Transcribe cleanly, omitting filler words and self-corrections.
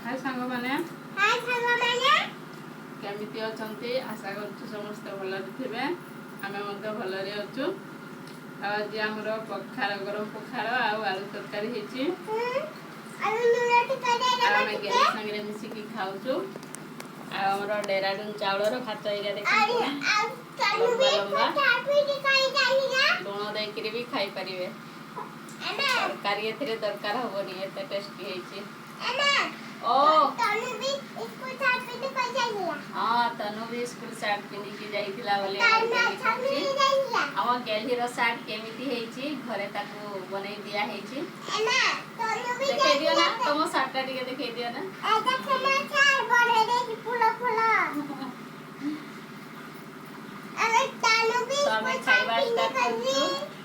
हाय सांग माने हाय सांग माने केमिति अछंती आशा करछु समस्त भलरे थिबे आमे मते भलरे अछु आज हमर पखार गरम पखार आ आलू तरकारी हेची आलू नुलाटी करे आमे गेली संगे मिसी की खाउछु आ हमर डेराडून चावलर भात एगा देखि लंबा लुण देकरी भी खाई परिवे तरकारी एथरे दरकार होबनी एते टेस्टी हेची ओ तनु भी स्कूल साथ पे पैसा लिया हां तनु भी स्कूल साथ पिनी की जाईतिला बोले हम गेली रो साथ केमिति हेची घरे ताको बनै दिया हेची तनु भी देखे दियो ना तुम साथटा टिके देखे दियो ना ऐसा खाना चार बड़े दे फुला फुला अरे तनु भी तो हमें खाइबा स्टार्ट करछु